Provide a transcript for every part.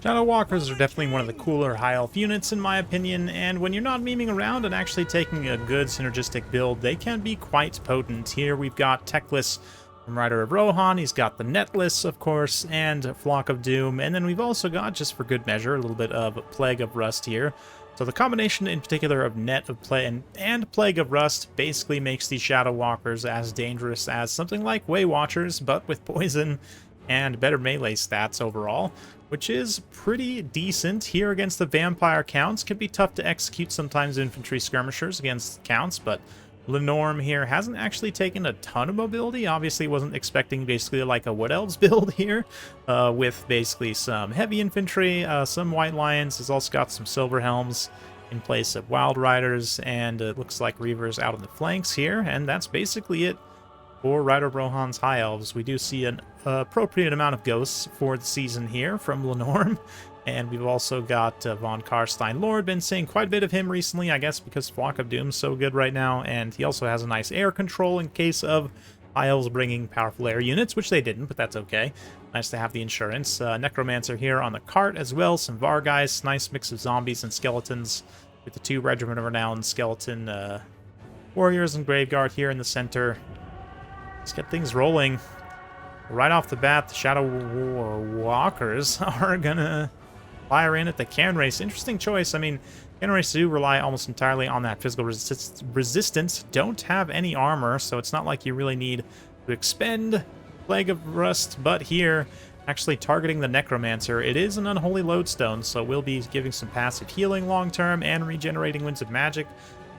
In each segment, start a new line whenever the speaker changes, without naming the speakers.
Shadow Walkers are definitely one of the cooler high elf units in my opinion, and when you're not memeing around and actually taking a good synergistic build, they can be quite potent. Here we've got Techless from Rider of Rohan, he's got the Netless, of course, and Flock of Doom, and then we've also got, just for good measure, a little bit of Plague of Rust here. So the combination in particular of Net of and Plague of Rust basically makes these Shadow Walkers as dangerous as something like Way Watchers, but with poison and better melee stats overall, which is pretty decent. Here against the Vampire Counts, can be tough to execute sometimes infantry skirmishers against Counts, but Lenorm here hasn't actually taken a ton of mobility. Obviously wasn't expecting basically like a Wood Elves build here, with basically some heavy infantry, some White Lions. He's also got some Silver Helms in place of Wild Riders, and it looks like Reavers out on the flanks here, and that's basically it for Rider of Rohan's High Elves. We do see an appropriate amount of ghosts for the season here from Lenorm, and we've also got Von Karstein Lord. Been seeing quite a bit of him recently, I guess because Flock of Doom's so good right now, and he also has a nice air control in case of High Elves bringing powerful air units, which they didn't, but that's okay. Nice to have the insurance. Necromancer here on the cart as well, some Vargheists, nice mix of zombies and skeletons, with the 2 Regiment of Renown skeleton warriors and Graveguard here in the center. Let's get things rolling. Right off the bat, the Shadow Walkers are gonna fire in at the Cairn Race. Interesting choice. I mean, Cairn Race do rely almost entirely on that physical resistance. Don't have any armor, so it's not like you really need to expend Plague of Rust. But here, actually targeting the Necromancer, it is an Unholy Lodestone, so we'll be giving some passive healing long term and regenerating Winds of Magic.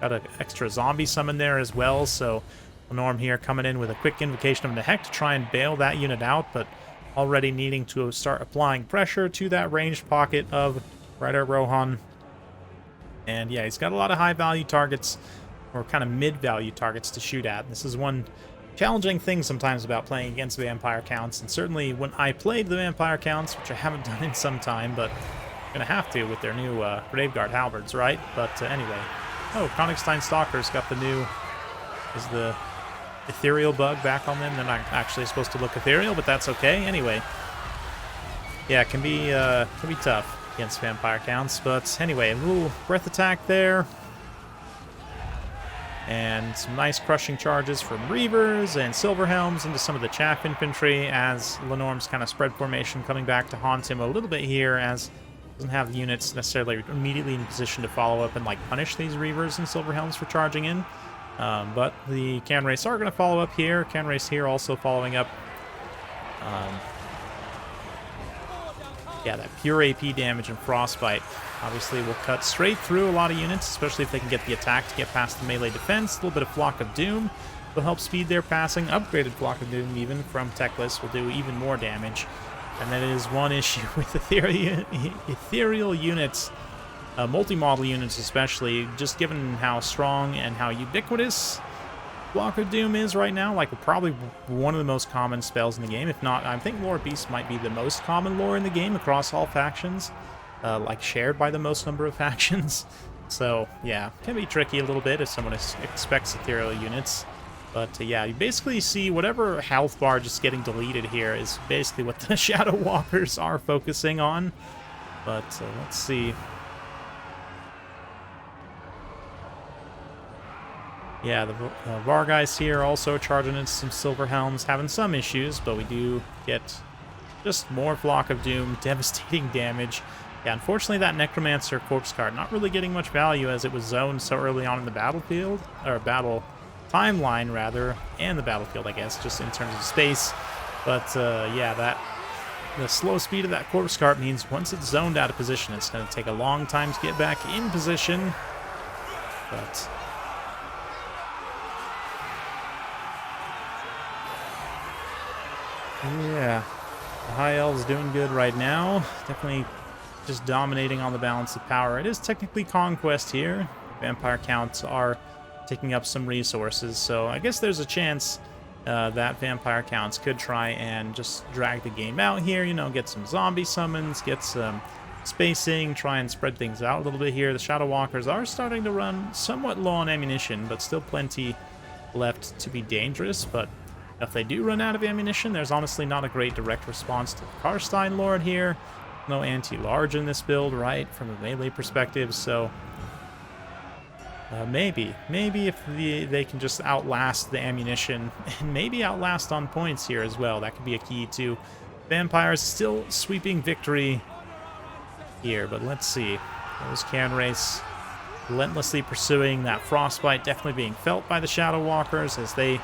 Got an extra zombie summon there as well, so Norm here coming in with a quick Invocation of Nehek to try and bail that unit out, but already needing to start applying pressure to that ranged pocket of Rider Rohan. And yeah, he's got a lot of high-value targets, or kind of mid-value targets to shoot at. This is one challenging thing sometimes about playing against Vampire Counts, and certainly when I played the Vampire Counts, which I haven't done in some time, but I'm going to have to with their new Graveguard Halberds, right? But anyway. Oh, Konigstein Stalkers got the new... is the ethereal bug back on them. They're not actually supposed to look ethereal, but that's okay. Anyway, yeah, it can be tough against Vampire Counts. But anyway, a little breath attack there, and some nice crushing charges from Reavers and Silver Helms into some of the Chaff Infantry as Lenorm's kind of spread formation coming back to haunt him a little bit here, as doesn't have the units necessarily immediately in position to follow up and like punish these Reavers and Silver Helms for charging in. But the Cairn Race are going to follow up here. Cairn Race here also following up. Yeah, that pure AP damage and Frostbite obviously will cut straight through a lot of units, especially if they can get the attack to get past the melee defense. A little bit of Flock of Doom will help speed their passing. Upgraded Flock of Doom even from Techless will do even more damage. And that is one issue with ethereal units. Multi-model units especially, just given how strong and how ubiquitous Flock of Doom is right now, like probably one of the most common spells in the game. If not, I think Lore Beast might be the most common lore in the game across all factions, like shared by the most number of factions. So yeah, can be tricky a little bit if someone expects ethereal units. But yeah, you basically see whatever health bar just getting deleted here is basically what the Shadow Walkers are focusing on. But let's see. Yeah, the Vargheists here also charging into some Silver Helms, having some issues, but we do get just more Flock of Doom, devastating damage. Yeah, unfortunately that Necromancer Corpse card not really getting much value as it was zoned so early on in the battlefield, or battle timeline rather, and the battlefield I guess, just in terms of space. But yeah, the slow speed of that Corpse card means once it's zoned out of position, it's going to take a long time to get back in position. But yeah, the High Elves doing good right now. Definitely just dominating on the balance of power. It is technically Conquest here. Vampire Counts are taking up some resources, so I guess there's a chance that Vampire Counts could try and just drag the game out here, you know, get some zombie summons, get some spacing, try and spread things out a little bit here. The Shadow Walkers are starting to run somewhat low on ammunition, but still plenty left to be dangerous. But if they do run out of ammunition, there's honestly not a great direct response to the Karstein Lord here. No anti-large in this build, right, from a melee perspective, so maybe if they can just outlast the ammunition, and maybe outlast on points here as well. That could be a key too. Vampires still sweeping victory here, but let's see. Those can race relentlessly pursuing that frostbite, definitely being felt by the Shadow Walkers as they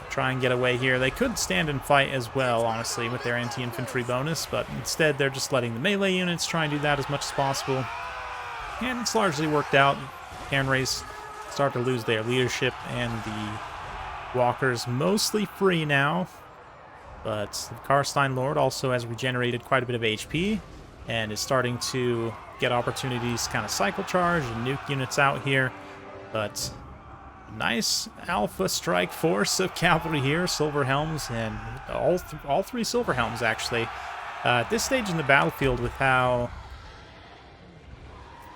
try and get away here. They could stand and fight as well, honestly, with their anti-infantry bonus, but instead they're just letting the melee units try and do that as much as possible. And it's largely worked out. Can race start to lose their leadership, and the walkers mostly free now. But the Karstein Lord also has regenerated quite a bit of HP and is starting to get opportunities to kind of cycle charge and nuke units out here. But nice alpha strike force of cavalry here, Silver Helms, and all three Silver Helms actually. At this stage in the battlefield, with how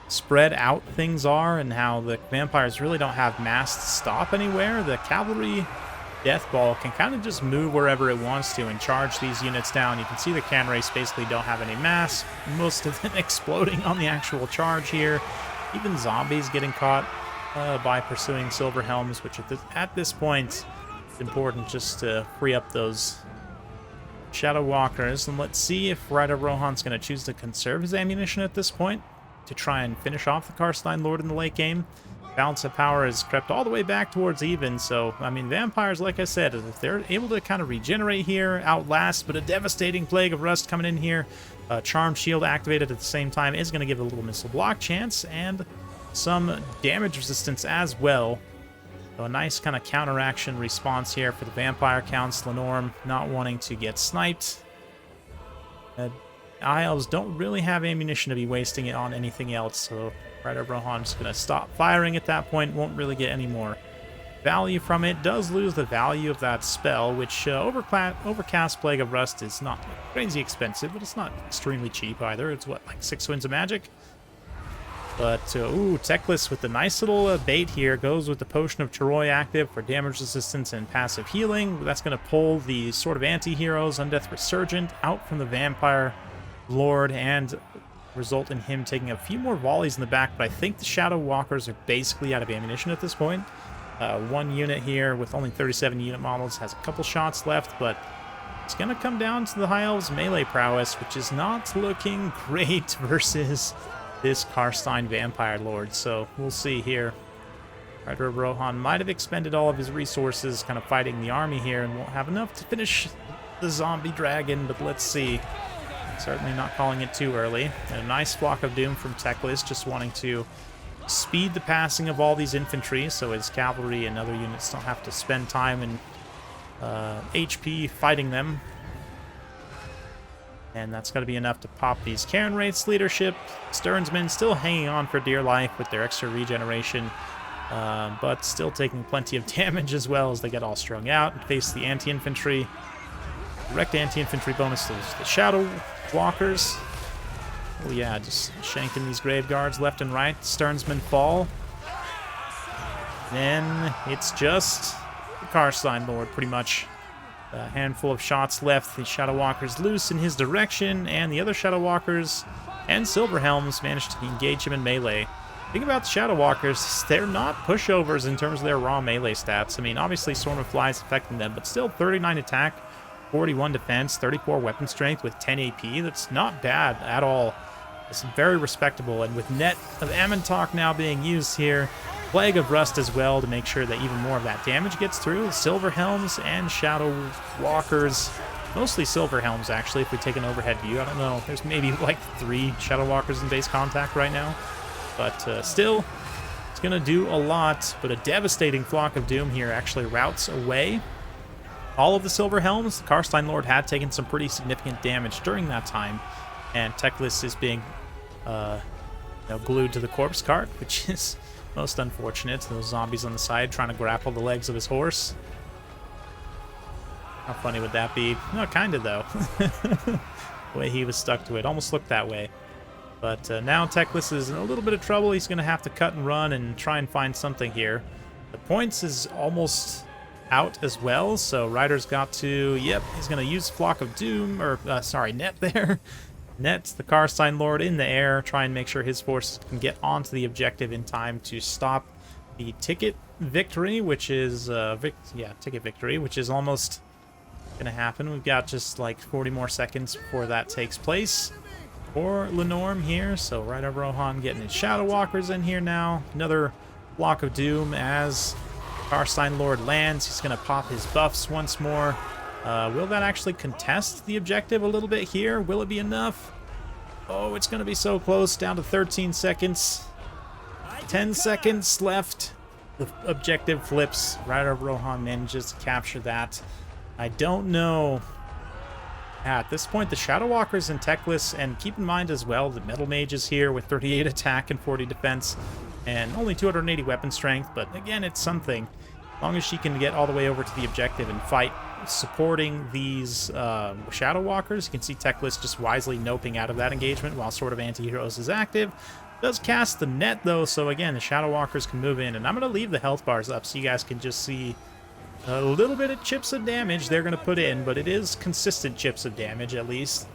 spread out things are and how the vampires really don't have mass to stop anywhere, the cavalry death ball can kind of just move wherever it wants to and charge these units down. You can see the can race basically don't have any mass, most of them exploding on the actual charge here. Even zombies getting caught by pursuing Silver Helms, which at this point it's important just to free up those Shadow Walkers. And let's see if Rider Rohan's going to choose to conserve his ammunition at this point to try and finish off the Karstein Lord in the late game. Balance of power has crept all the way back towards even, so, I mean, vampires, like I said, if they're able to kind of regenerate here, outlast, but a devastating Plague of Rust coming in here, Charmed Shield activated at the same time is going to give a little missile block chance, and some damage resistance as well. So a nice kind of counteraction response here for the vampire counts. Lenorm not wanting to get sniped. Elves don't really have ammunition to be wasting it on anything else, so Rider Rohan's going to stop firing at that point. Won't really get any more value from it. Does lose the value of that spell, which Overcast Plague of Rust is not crazy expensive, but it's not extremely cheap either. It's what, like 6 Winds of Magic? But, ooh, Teclis with the nice little bait here goes with the Potion of Troy active for damage resistance and passive healing. That's going to pull the sort of anti-heroes, Undeath Resurgent, out from the Vampire Lord and result in him taking a few more volleys in the back, but I think the Shadow Walkers are basically out of ammunition at this point. One unit here with only 37 unit models has a couple shots left, but it's going to come down to the High Elves' melee prowess, which is not looking great versus this Karstein Vampire Lord, so we'll see here. Rider Rohan might have expended all of his resources kind of fighting the army here and won't have enough to finish the zombie dragon, but let's see. Certainly not calling it too early. And a nice Flock of Doom from Teclis, just wanting to speed the passing of all these infantry so his cavalry and other units don't have to spend time and HP fighting them. And that's going to be enough to pop these Cairn Wraiths leadership. Sternsmen still hanging on for dear life with their extra regeneration, but still taking plenty of damage as well as they get all strung out and face the anti-infantry. Direct anti-infantry bonus to the Shadow Walkers. Oh yeah, just shanking these Grave Guards left and right. Sternsmen fall. Then it's just the Karstein Lord, pretty much. A handful of shots left. The Shadow Walkers loose in his direction, and the other Shadow Walkers and Silver Helms managed to engage him in melee. The thing about the Shadow Walkers, they're not pushovers in terms of their raw melee stats. I mean, obviously Storm of Flies affecting them, but still 39 attack, 41 defense, 34 weapon strength with 10 AP. That's not bad at all. It's very respectable, and with Net of Amontok now being used here, Plague of Rust as well to make sure that even more of that damage gets through. Silver Helms and Shadow Walkers, mostly Silver Helms actually, if we take an overhead view. I don't know, there's maybe like 3 Shadow Walkers in base contact right now, but still, it's going to do a lot. But a devastating Flock of Doom here actually routes away all of the Silver Helms. The Karstein Lord had taken some pretty significant damage during that time, and Teclis is being glued to the corpse cart, which is most unfortunate. Those zombies on the side trying to grapple the legs of his horse. How funny would that be? No, kind of, though. The way he was stuck to it. Almost looked that way. But now Teclis is in a little bit of trouble. He's going to have to cut and run and try and find something here. The points is almost out as well, so Ryder's got to, yep, he's going to use Flock of Doom, or, sorry, Net there. Net the Karstein Lord in the air, try and make sure his forces can get onto the objective in time to stop the ticket victory, which is, ticket victory, which is almost going to happen. We've got just like 40 more seconds before that takes place for Lenorm here, so Rider of Rohan getting his Shadow Walkers in here now. Another Flock of Doom as Karstein Lord lands. He's going to pop his buffs once more. Will that actually contest the objective a little bit here? Will it be enough? Oh, it's going to be so close. Down to 13 seconds. 10 seconds left. The objective flips. Rider of Rohan manages to capture that. I don't know. At this point, the Shadow Walkers and Techless, and keep in mind as well, the Metal Mage is here with 38 attack and 40 defense, and only 280 weapon strength, but again, it's something. As long as she can get all the way over to the objective and fight supporting these Shadow Walkers. You can see Techless just wisely noping out of that engagement while Sword of Anti-Heroes is active. Does cast the net, though, so again, the Shadow Walkers can move in, and I'm going to leave the health bars up so you guys can just see a little bit of chips of damage they're going to put in, but it is consistent chips of damage, at least.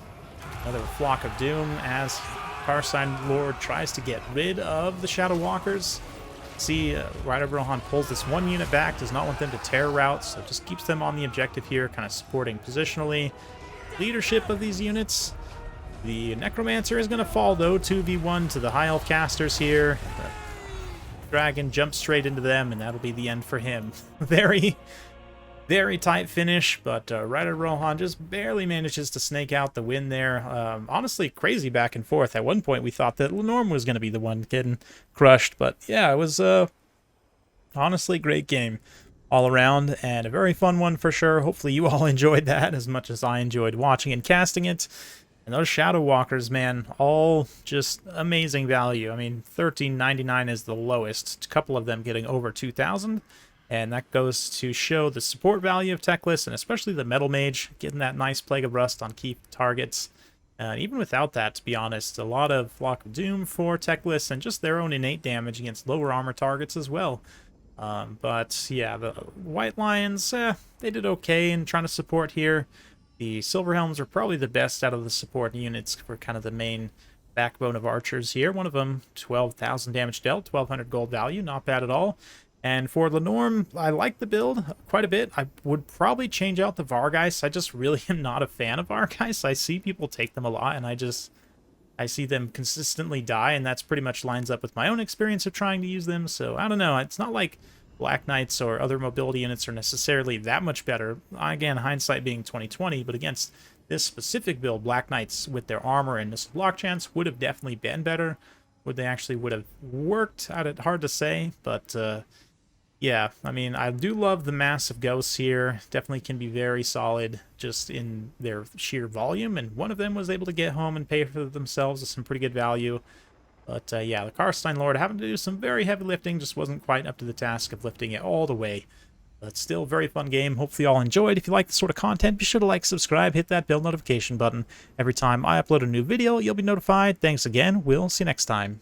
Another Flock of Doom as Karstein Lord tries to get rid of the Shadow Walkers. See, Rider of Rohan pulls this one unit back, does not want them to tear routes, so just keeps them on the objective here, kind of supporting positionally. Leadership of these units. The Necromancer is going to fall, though, 2v1 to the High Elf casters here. The Dragon jumps straight into them, and that'll be the end for him. Very, very tight finish, but Rider Rohan just barely manages to snake out the win there. Honestly, crazy back and forth. At one point, we thought that Lenorm was going to be the one getting crushed, but yeah, it was honestly great game all around, and a very fun one for sure. Hopefully you all enjoyed that as much as I enjoyed watching and casting it. And those Shadow Walkers, man, all just amazing value. I mean, $13.99 is the lowest. A couple of them getting over 2,000. And that goes to show the support value of Techless, and especially the Metal Mage, getting that nice Plague of Rust on key targets. And even without that, to be honest, a lot of Flock of Doom for Techless, and just their own innate damage against lower armor targets as well. But yeah, the White Lions, they did okay in trying to support here. The Silver Helms are probably the best out of the support units for kind of the main backbone of archers here. One of them, 12,000 damage dealt, 1,200 gold value, not bad at all. And for Lenorm, I like the build quite a bit. I would probably change out the Vargeist. I just really am not a fan of Vargeist. I see people take them a lot, and I see them consistently die, and that's pretty much lines up with my own experience of trying to use them. So I don't know. It's not like Black Knights or other mobility units are necessarily that much better. Again, hindsight being 2020, but against this specific build, Black Knights with their armor and missile block chance would have definitely been better. Would they actually would have worked? Hard to say, but yeah, I mean, I do love the massive ghosts here. Definitely can be very solid just in their sheer volume, and one of them was able to get home and pay for themselves with some pretty good value. But yeah, the Karstein Lord having to do some very heavy lifting, just wasn't quite up to the task of lifting it all the way. But still, very fun game. Hopefully you all enjoyed. If you like this sort of content, be sure to like, subscribe, hit that bell notification button. Every time I upload a new video, you'll be notified. Thanks again. We'll see you next time.